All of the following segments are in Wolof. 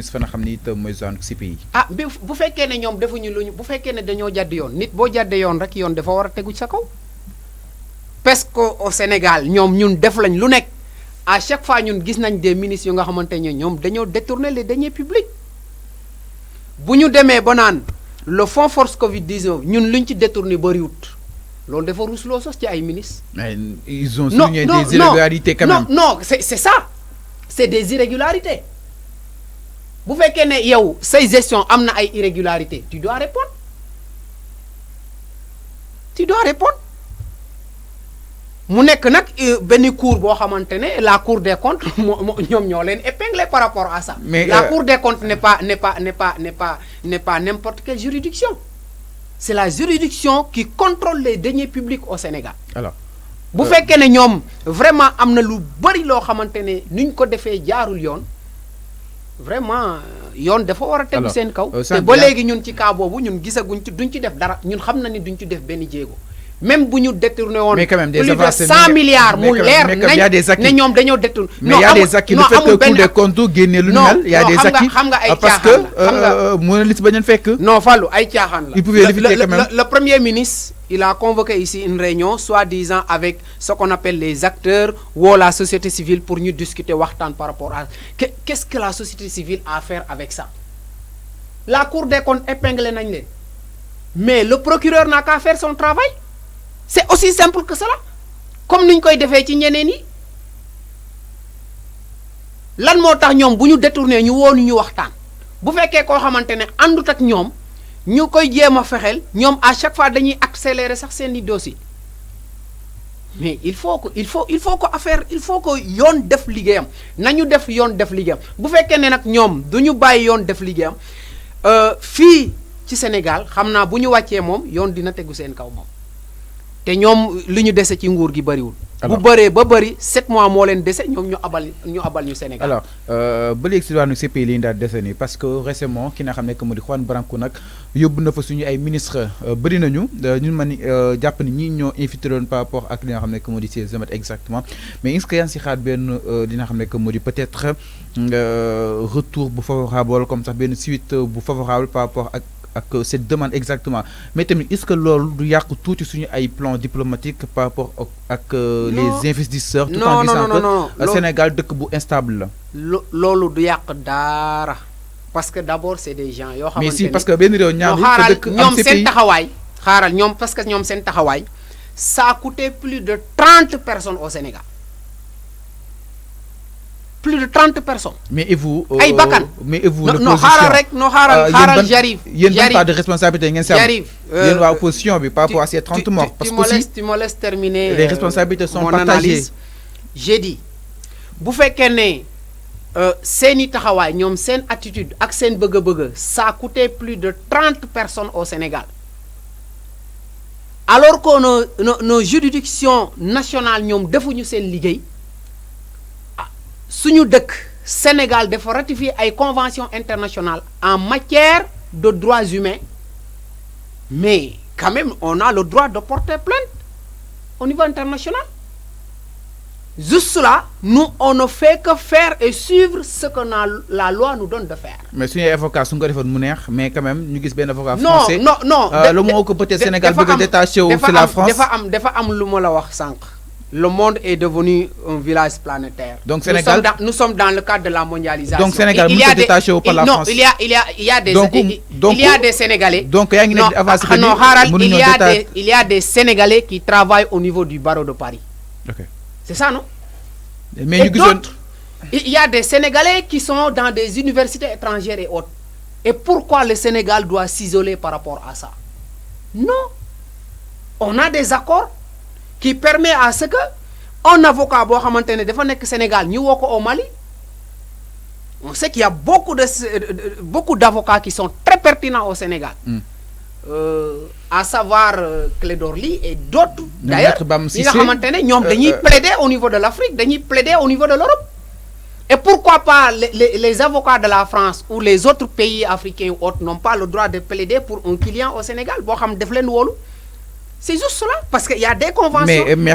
fa nga xam ni it mooy zone CPI. ah bu fekkee ne ñoom defuñu luñu bu fekkee ne dañoo jàdd yoon nit boo jàddee yoon rek yoon dafa war a tegu sa kaw parce que au Sénégal ñoom ñun def lañ lu nekk à chaque fois ñun gis nañ des ministres yu nga xamante ne ñoom dañoo détourner les deniers publics bu ñu demee ba naan le fonds force Covid 19 ñun luñ ci détourné bariwut loolu dafa rusloo sos ci ay ministres. mais ils ont souligné des irrégularités quand même. non c'est ça c'est des irrégularités. bu fekkee ne yow say gestion am na ay irrégularités tu dois répondre mu nekk nag benn cour boo xamante ne la cour des comptes ñoom ñoo leen épinglé par rapport à ça. mais la cour des comptes n'est pas n'importe quelle juridiction c'est la juridiction qui contrôle les deniers publics au Sénégal. alors bu fekkee ne ñoom vraiment am na lu bari loo xamante ne nuñ ko defee jaarul yoon. vraiment yoon dafa war a tegu seen kaw te ba léegi ñun ci cas boobu ñun gisaguñ ci duñ ci def dara ñun xam na ni duñ ci def benn jéego même bu ñu détourné woon plus de 100 milliards mu leer nañ ne ñoom dañoo détourné mais y a des acquis le fait que Cour des comptes génne lu mel y a des acquis xam nga ay parce que mu ne li si bañ a fekk non Fallou ay caaxaan la il pouvait l'éviter quand même le premier ministre il a convoqué ici une réunion soi-disant avec ce qu'on appelle les acteurs ou la société civile pour ñu discuter waxtaan par rapport à qu'est-ce que la société civile a à faire avec ça la Cour des comptes épinglé nañ leen mais le procureur n'a qu'à faire son travail c'est aussi simple que cela comme niñ koy defee ci ñeneen yi lan moo tax ñoom bu ñu détourné ñu woonu ñu waxtaan bu fekkee koo xamante ne àndut ak ñoom ñu koy jéem a fexeel ñoom à chaque fois dañuy accélérer sax seen i dossier mais il faut que yoon def liggéeyam nañu def yoon def liggéeyam bu fekkee ne nag ñoom du ñu bàyyi yoon def liggéeyam fii ci Sénégal xam naa bu ñu wàccee moom yoon dina tegu seen kaw moom te ñoom li ñu dese ci nguur gi bëriwul. bu bëree ba bëri 7 mois moo leen dese ñoom ñu abal ñu Sénégal. alors ba léegi si wàllu CPI li ñu daal dese nii parce que récemment ki nga xam ne que mu di Juan Branco nag yóbbu na fa suñu ay ministre bëri nañu ñun ma ni jàpp ni ñii ñoo infiltré par rapport ak li nga xam ne que mu di ces émeutes exactement mais est-ce que yaa ngi si xaar benn li nga xam ne que mu di peut-être retour bu favorable comme sax benn suite bu favorable par rapport ak cette demande exactement mais tamit est-ce que loolu du yàq tuuti suñu ay plan diplomatique par rapport ak les investisseurs tout en disant que Sénégal dëkk bu instable la loolu du yàq dara parce que d'abord c'est des gens yoo xamante mais si parce que benn réew ñaar dëkk ñoom seen taxawaay xaaral ñoom parce que ñoom seen taxawaay ça a coûté plus de 30 personnes au Sénégal plus de 30 personnes. mais et vous. ay bakkan mais et vous. non xaaral rek non xaaral j'arrive. yéen ban part de responsabilité ngeen si am. j'arrive yéen waa opposition bi par rapport à ces 30 morts. parce que aussi tu me laisses terminer. les responsabilités sont partagées. j'ai dit bu fekkee ne seeni taxawaay ñoom seen attitude ak seen bëgg-bëgg ça a coûté plus de 30 personnes au Sénégal alors que nos juridictions nationales ñoom defuñu seen liggéey. suñu dëkk Sénégal dafa ratifier ay conventions internationales en matière de droits humains mais quand même on a le droit de porter plainte au niveau international juste là nous on ne fait que faire et suivre ce que la loi nous donne de faire. mais suñu avocat su nga ko defoon mu neex mais quand même ñu gis benn avocat français. non le mot que peut-être Sénégal bëgg a détaché wu c'est la France dafa am lu ma la wax sànq. Le monde est devenu un village planétaire. Donc Sénégal, nous sommes dans le cadre de la mondialisation. Donc Sénégal, il y a des France. Il y a des Sénégalais. Donc il y a des Sénégalais qui travaillent au niveau du barreau de Paris. Okay. C'est ça, non? Mais il y a des Sénégalais qui sont dans des universités étrangères et autres. Et pourquoi le Sénégal doit s'isoler par rapport à ça? Non. On a des accords qui permet à ce que un avocat boo xamante ne dafa nekk Sénégal ñu woo ko au Mali on sait qu'il y a beaucoup d'avocats qui sont très pertinents au Sénégal. À savoir Clédor Ly et d'autres d'ailleurs ñi nga xamante ne ñoom dañuy plaider au niveau de l'Afrique dañuy plaider au niveau de l'Europe et pourquoi pas les avocats de la France ou les autres pays africains ou autres n'ont pas le droit de plaider pour un client au Sénégal boo xam def leen wóolu. C'est juste cela parce qu'il y a des conventions. Mais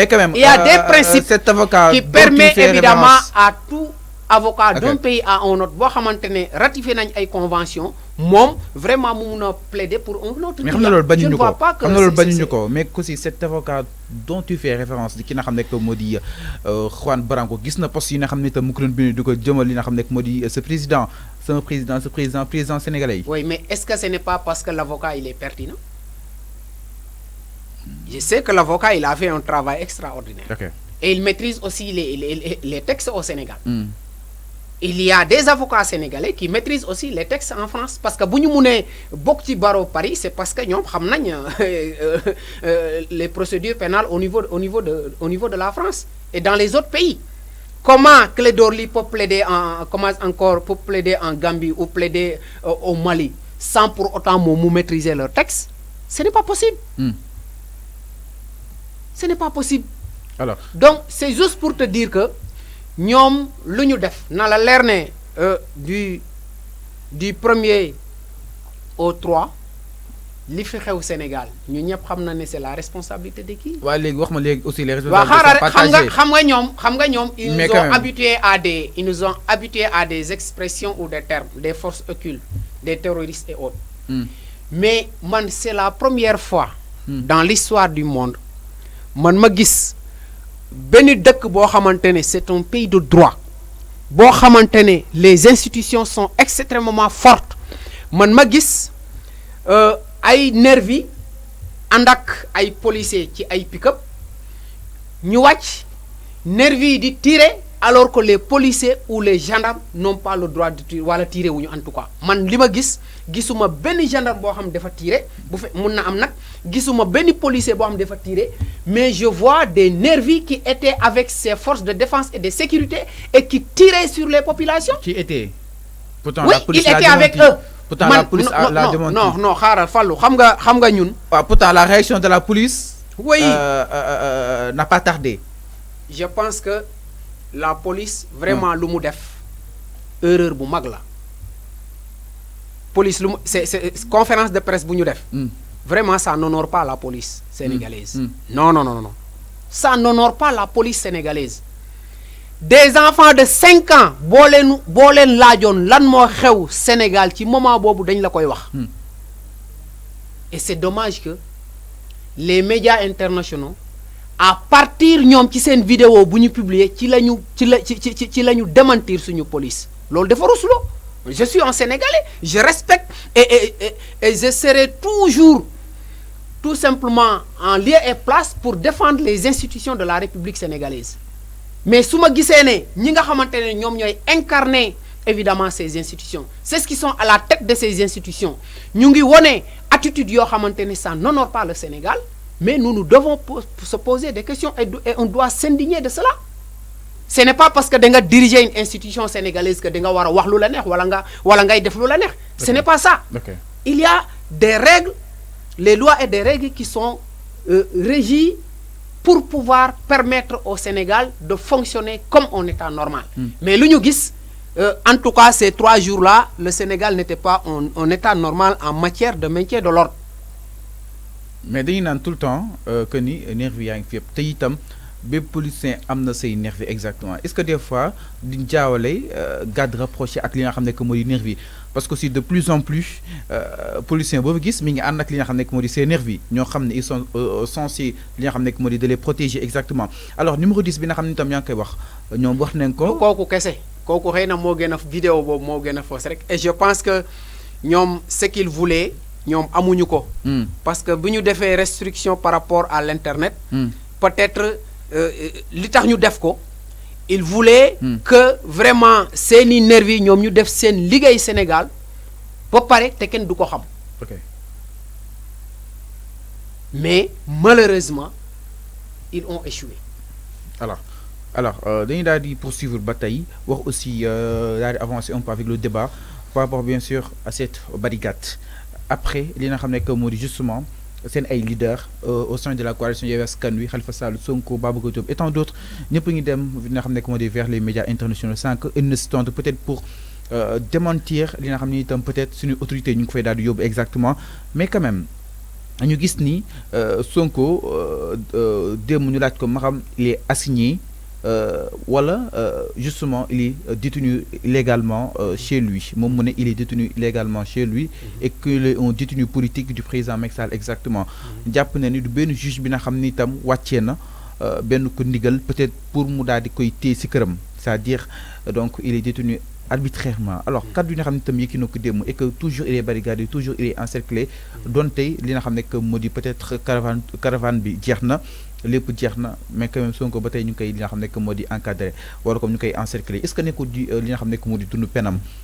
quand même il y a des principes cet avocat qui permettent évidemment à avocat d'un pays à un autre boo xamante ne ratifié nañ ay convention moom vraiment mu mun a plaider pour un autre. mais xam na loolu bañuñu ko je ne vois pas que xam na loolu bañuñu ko mais aussi cet avocat dont tu fais référence di ki nga xam ne que moo di Juan Branco gis na poste yi nga xam ne itam mu ko doon bind di ko jëmal li nga xam ne moo di ce président sénégalais yi. oui mais est-ce que ce n'est pas parce que l'avocat il est pertinent? Je sais que l'avocat il a fait un travail extraordinaire. Et il maîtrise aussi les textes au Sénégal. Il y a des avocats sénégalais qui maîtrisent aussi les textes en France. Parce que si nous avons beaucoup de barreaux Paris, c'est parce que nous savons les procédures pénales au niveau de la France et dans les autres pays. Comment Clédorli peut plaider en Gambie ou plaider au Mali sans pour autant maîtriser leurs textes? Ce n'est pas possible. Ce n'est pas possible. Alors. Donc, c'est juste pour te dire que nous, l'union def, dans la lerne du 1er au 3, li fi xew Sénégal, nous ñep xamna né c'est la responsabilité de qui? Ouais, légui wax ma légui aussi les responsabilités partagées. Xam nga ñom ils nous ont habitués à des expressions ou des termes, des forces occultes, des terroristes et autres. Mais man c'est la première fois dans l'histoire du monde man ma gis benn dëkk boo xamante ne c'est un pays de droit boo xamante ne les institutions sont extrêmement fortes man ma gis ay nervi ànd ak ay policiers ci ay pick-up ñu wàcc nervi di tirer alors que les policiers ou les gendarmes n'ont pas le droit de tirer wala tirer wuñu en tout cas man li ma gis gisuma benn gendarme boo xam dafa tirer bu fe mun na am nag gisuma benn policier boo xam dafa tirer mais je vois des nervis qui étaient avec ces forces de défense et de sécurité et qui tiraient sur les populations. Qui étaient? Pourtant, oui, la police il était avec eux. Pourtant, la police l'a démenti. Non, xaaral Fallou xam nga ñun. Pourtant, la réaction de la police oui. N'a pas tardé. Je pense que la police vraiment lu mu def erreur bu mag la police c'est conférence de presse bu ñu def vraiment ça n'honore pas la police sénégalaise non ça n'honore pas la police sénégalaise. Des enfants de 5 ans boo leen laajoon lan moo xew Sénégal ci moment boobu dañ la koy wax et c'est dommage que les médias internationaux à partir ñom ci sen vidéo bu ñu publier ci lañu démentir suñu police loolu dafa ruslo. Je suis un Sénégalais, je respecte et je serai toujours tout simplement en lieu et place pour défendre les institutions de la République sénégalaise. Mais si je dis ñi nga xamantene ñom ñoy incarner évidemment ces institutions, c'est ce qui sont à la tête de ces institutions. Ñu ngi woné attitude yo xamantene ça n'honore pas le Sénégal. Mais nous devons se poser des questions et on doit s'indigner de cela. Ce n'est pas parce que vous dirigez une institution sénégalaise que vous devez wax lu la neex wala ngay def lu la neex. Ce n'est pas ça. Il y a des règles, les lois et des règles qui sont régies pour pouvoir permettre au Sénégal de fonctionner comme en état normal. Mais l'Union gis, en tout cas ces 3 jours-là, le Sénégal n'était pas en état normal en matière de maintien de l'ordre. Mais dañuy naan tout le temps que ni nervi yaa ngi fi yëpp te itam bépp policier am na say nervi exactement est-ce que des fois di jaawale garde rapproché ak li nga xam ne que moo di nervi parce que aussi de plus en plus policiers boo gis mi ngi ànd ak li nga xam ne que moo di ces nervi ñoo xam ne ils sont censés li nga xam ne que moo di de les protéger exactement alors numéro 10 bi nga xam ne itam yaa ngi koy wax ñoom wax nañ ko. kooku kese kooku xëy na moo gën a vidéo boobu moo gën a fausse rek et je pense que ñoom ce qu'ils voulaient. ñom amuñu ko parce que buñu défé restriction par rapport à l'internet peut-être li tax ñu def ko il voulait que vraiment seeni nervi ñom ñu def sen liguey Sénégal ba paré té kenn du ko xam mais malheureusement ils ont échoué. Alors dañuy daal di poursuivre ba tey wax aussi daal di avancer un peu avec le débat par rapport bien sûr à cette barricade. Après li nga xam ne que moo di justement seen ay leaders au sein de la coalition Yewwi Askan Wi Khalifa Sall Sonko Babacar Diop et tant d'autres ñëpp ngi dem li nga xam ne que moo di vers les médias internationaux sans que une instante peut-être pour démentir li nga xam ne itam peut-être suñu autorité ñu ngi ko fay daal di yóbbu exactement mais quand même ñu gis ni Sonko démb ñu laaj ko ma xam il est assigné wala justement il est détenu illégalement chez lui moom mu ne il est détenu illégalement chez lui et qu'il est un détenu politique du président Macky Sall exactement jàpp na ni du benn juge bi nga xam ni itam wàccee na benn ko ndigal peut-être pour mu daal di koy téye ci këram c'est-à-dire donc il est détenu arbitrairement alors kaddu yi nga xam ne itam yëkki na ko démb et que toujours il est barricadé toujours il est encerclé donte li nga xam ne que moo di peut-être caravane bi jeex na lépp jeex na mais quand même Sonko ba tey ñu ngi koy li nga xam ne que moo di encadré wala comme ñu koy encerclé est-ce que nekkul di li nga xam ne que moo di dund penam